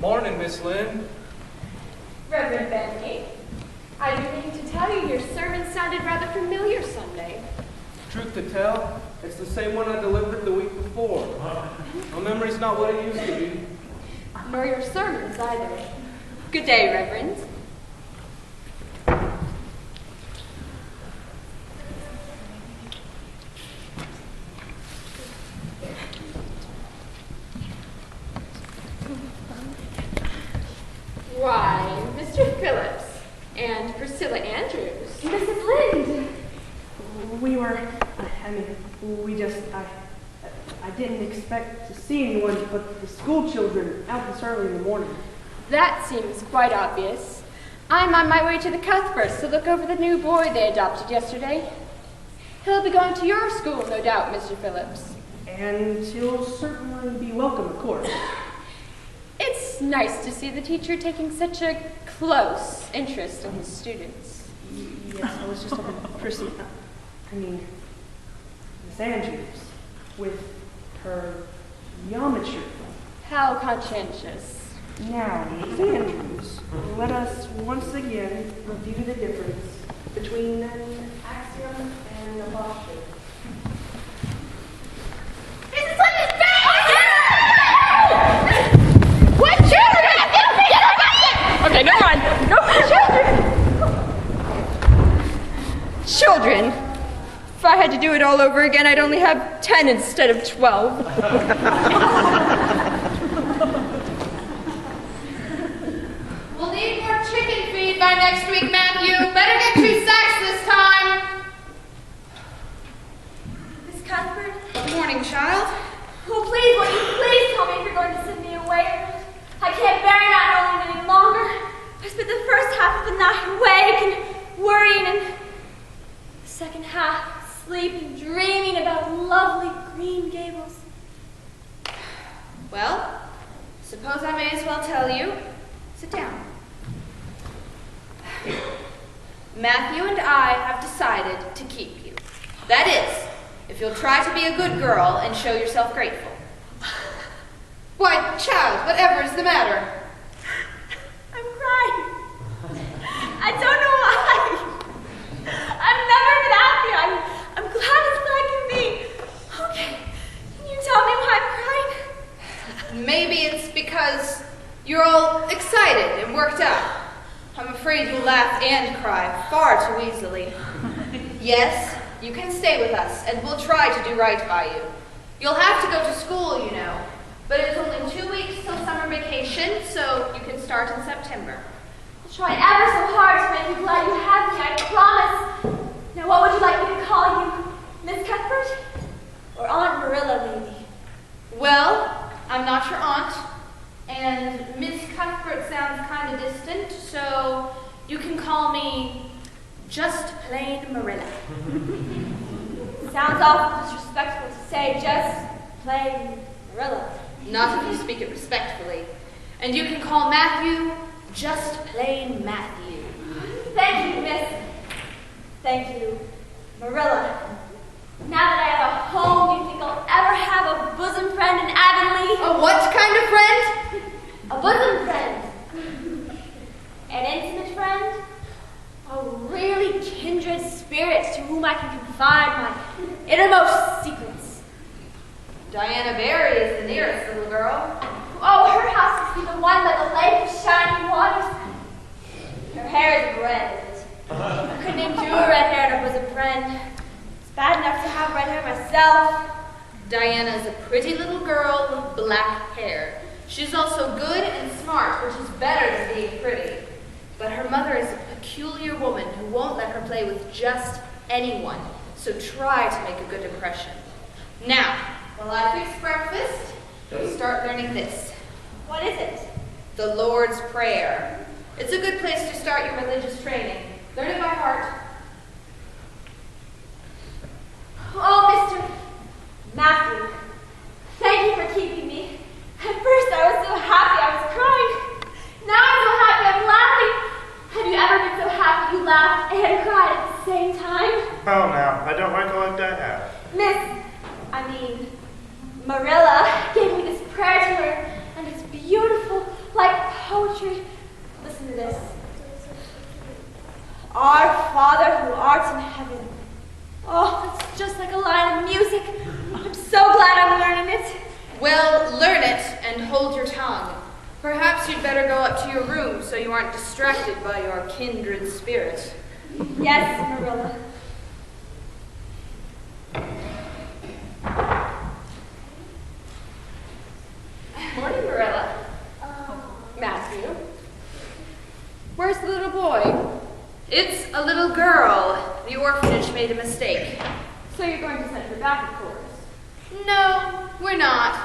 Morning, Miss Lynn. Reverend Bentley, I've been meaning to tell you your sermon sounded rather familiar Sunday. Truth to tell, it's the same one I delivered the week before. My memory's not what it used to be. Nor your sermons either. Good day, Reverend. Why, Mr. Phillips and Priscilla Andrews. Mrs. Lind! I didn't expect to see anyone but the school children out this early in the morning. That seems quite obvious. I'm on my way to the Cuthberts to look over the new boy they adopted yesterday. He'll be going to your school, no doubt, Mr. Phillips. And he'll certainly be welcome, of course. It's nice to see the teacher taking such a close interest in his students. Yes, I was just talking about Miss Andrews, with her geometry. How conscientious. Now, Miss Andrews, let us once again review the difference between an axiom and a postulate. Mrs. Lind is back! What children? Get her back! Okay, no run. No children. If I had to do it all over again, I'd only have 10 instead of 12. We'll need more chicken feed by next week, Matthew. Better get 2 sacks this time. Miss Cuthbert? Good morning, child. Oh, please, will you please tell me if you're going to send me away? I can't bear not knowing any longer. I spent the first half of the night awake and worrying, and the second half sleeping, dreaming about lovely green Gables. Well, suppose I may as well tell you. Sit down. Matthew and I have decided to keep you. That is, if you'll try to be a good girl and show yourself grateful. Why, child, whatever is the matter? I'm crying. I don't know why. I've never been happy. I'm glad as I can be. Okay, can you tell me why I'm crying? Maybe it's because you're all excited and worked up. I'm afraid you laugh and cry far too easily. Yes, you can stay with us, and we'll try to do right by you. You'll have to go to school, you know, but it's only 2 weeks till summer vacation, so you can start in September. I'll try ever so hard to make you glad you have me, I promise. Now, what would you like me to call you? Miss Cuthbert? Or Aunt Marilla, maybe? Well, I'm not your aunt, and Miss Cuthbert sounds kind of distant, so you can call me just plain Marilla. Sounds awful disrespectful to say just plain Marilla. Not if you speak it respectfully. And you can call Matthew just plain Matthew. Thank you, Miss. Thank you, Marilla. Now that I have a home, do you think I'll ever have a bosom friend in Avonlea? A what kind of friend? A bosom friend. An intimate friend. A really kindred spirit to whom I can confide my innermost secrets. Diana Barry is the nearest little girl. Oh, her house must be the one by the lake of shining waters. Her hair is red. I couldn't endure red hair in a bosom friend. It's bad enough to have red hair myself. Diana is a pretty little girl with black hair. She's also good and smart, which is better than being pretty. But her mother is a peculiar woman who won't let her play with just anyone, so try to make a good impression. Now, while I fix breakfast, you'll start learning this. What is it? The Lord's Prayer. It's a good place to start your religious training. Learn it by heart. Oh, Mr. Matthew, thank you for keeping me. At first I was so happy I was crying. Now I'm so happy I'm laughing. Have you ever been so happy you laughed and cried at the same time? Oh, now, I don't recollect I have. Marilla gave me this prayer to learn, and it's beautiful like poetry. Listen to this. Our Father who art in heaven. Oh, it's just like a line of music. I'm so glad I'm learning it. Well, learn it and hold your tongue. Perhaps you'd better go up to your room so you aren't distracted by your kindred spirit. Yes, Marilla. Morning, Marilla. Matthew. Where's the little boy? It's a little girl. The orphanage made a mistake. So you're going to send her back, of course. No, we're not.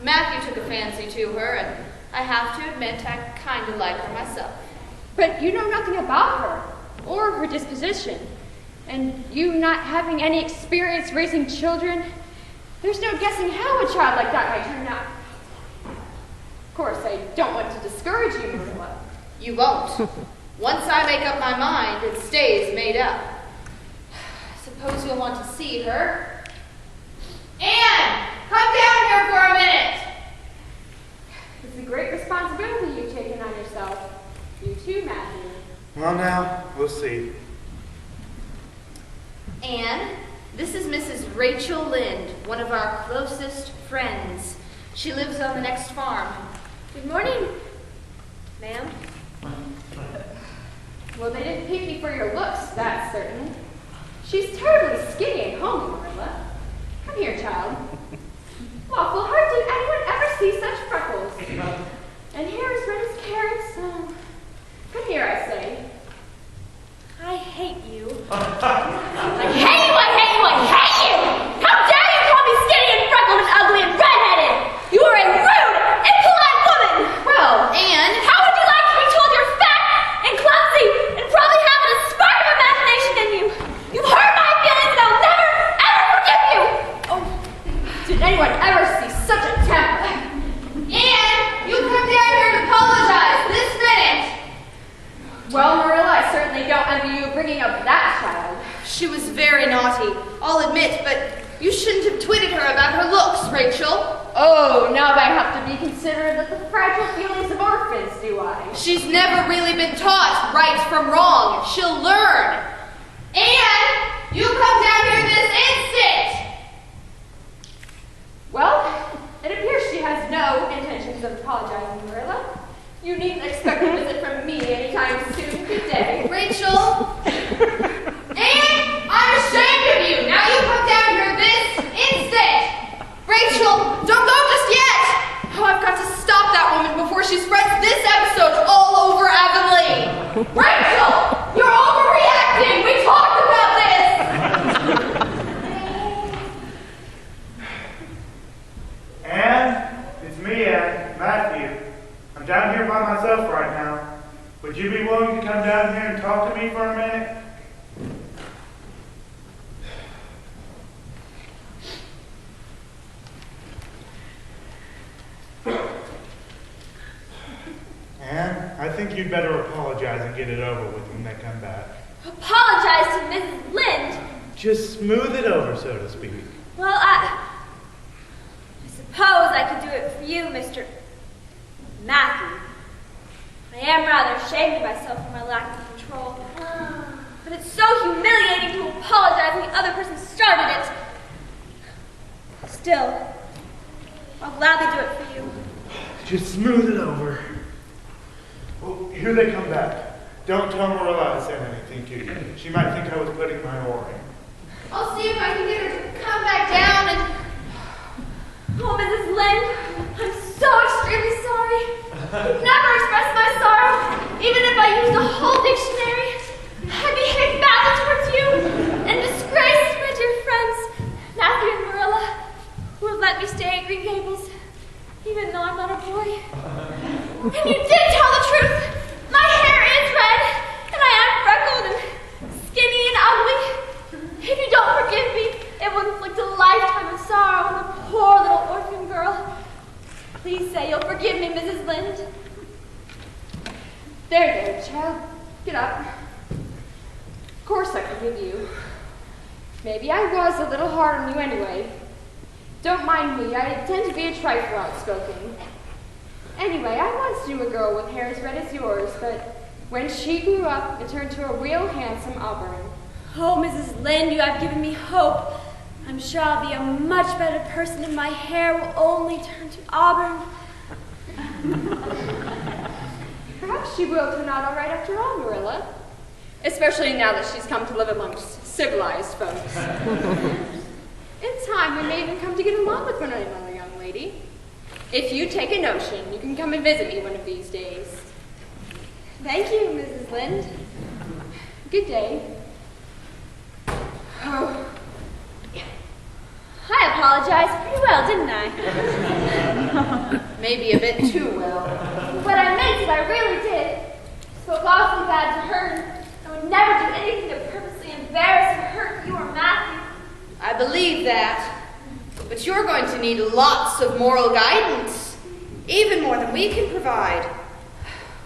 Matthew took a fancy to her, and I have to admit I kind of like her myself. But you know nothing about her, or her disposition. And you not having any experience raising children, there's no guessing how a child like that might turn out. Of course, I don't want to discourage you, Marilla. You won't. Once I make up my mind, it stays made up. Suppose you'll want to see her. Anne, come down here for a minute. It's a great responsibility you've taken on yourself. You too, Matthew. Well, now, we'll see. Anne, this is Mrs. Rachel Lynde, one of our closest friends. She lives on the next farm. Good morning, ma'am. Well, they didn't pick me for your looks, that's certain. She's terribly skinny and homely, Marilla. Come here, child. Awful hard did anyone ever see such freckles. And hair as red as carrots. Come here, I say. I hate you. I hate you, I hate you, I hate you! How dare you call me skinny and freckled and ugly and redheaded! You are a rude, impolite woman! Well, Anne, How would you like to be told you're fat and clumsy and probably haven't a spark of imagination in you? You've hurt my feelings and I'll never, ever forgive you! Oh, did anyone ever see such a temper? Anne, you come down here and apologize this minute. Well, Marilla, I certainly don't envy you bringing up that child. She was very naughty, I'll admit, but you shouldn't have twitted her about her looks, Rachel. Oh, now I have to be considerate of the fragile feelings of orphans, do I? She's never really been taught right from wrong. She'll learn. Anne, you come down here this instant. Well, it appears she has no intentions of apologizing, Marilla. You needn't expect a visit from me anytime soon. Good day. Rachel. Anne, I'm ashamed of you. Now you come down here this instant. Rachel, don't go just yet. Oh, I've got to stop that woman before she spreads this episode all over Avonlea. Rachel, you're overreacting. We talked about this. Anne, it's me, Anne, Matthew. I'm down here by myself right now. Would you be willing to come down here and talk to me for a minute? Anne, I think you'd better apologize and get it over with when they come back. Apologize to Mrs. Lynde? Just smooth it over, so to speak. Well, I suppose I could do it for you, Mr. Matthew. I am rather ashamed of myself for my lack of control. But it's so humiliating to apologize when the other person started it. Still, I'll gladly do it for you. Just smooth it over. Oh, here they come back. Don't tell Marilla I said anything to you. She might think I was putting my oar in. I'll see if I can get her to come back down and... Oh, Mrs. Lynde, I'm so extremely sorry. I've never expressed my sorrow, even if I used a whole dictionary. I behaved badly towards you and disgraced my dear friends, Matthew and Marilla, who have let me stay at Green Gables, even though I'm not a boy. And you did tell the truth. My hair is red, and I am freckled and skinny and ugly. If you don't forgive me, it will inflict a lifetime of sorrow on the poor little orphan girl. Please say you'll forgive me, Mrs. Lynde. There, child. Get up. Of course I forgive you. Maybe I was a little hard on you anyway. Don't mind me, I tend to be a trifle outspoken. Anyway, I once knew a girl with hair as red as yours, but when she grew up, it turned to a real handsome auburn. Oh, Mrs. Lynde, you have given me hope. I'm sure I'll be a much better person if my hair will only turn to auburn. Perhaps she will turn out all right after all, Marilla. Especially now that she's come to live amongst civilized folks. In time, we may even come to get along with one another, young lady. If you take a notion, you can come and visit me one of these days. Thank you, Mrs. Lynde. Good day. Oh. I apologized pretty well, didn't I? Maybe a bit too well. But I meant it, I really did. Spoke awfully bad to her, and I would never do anything to purposely embarrass or hurt you or Matthew. I believe that. But you're going to need lots of moral guidance, even more than we can provide.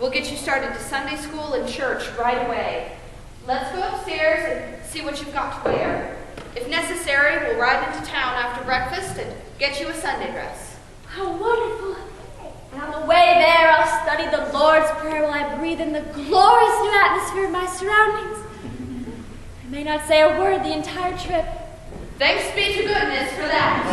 We'll get you started to Sunday school and church right away. Let's go upstairs and see what you've got to wear. If necessary, we'll ride into town after breakfast and get you a Sunday dress. How wonderful. And on the way there, I'll study the Lord's Prayer while I breathe in the glorious new atmosphere of my surroundings. I may not say a word the entire trip. Thanks be to goodness for that.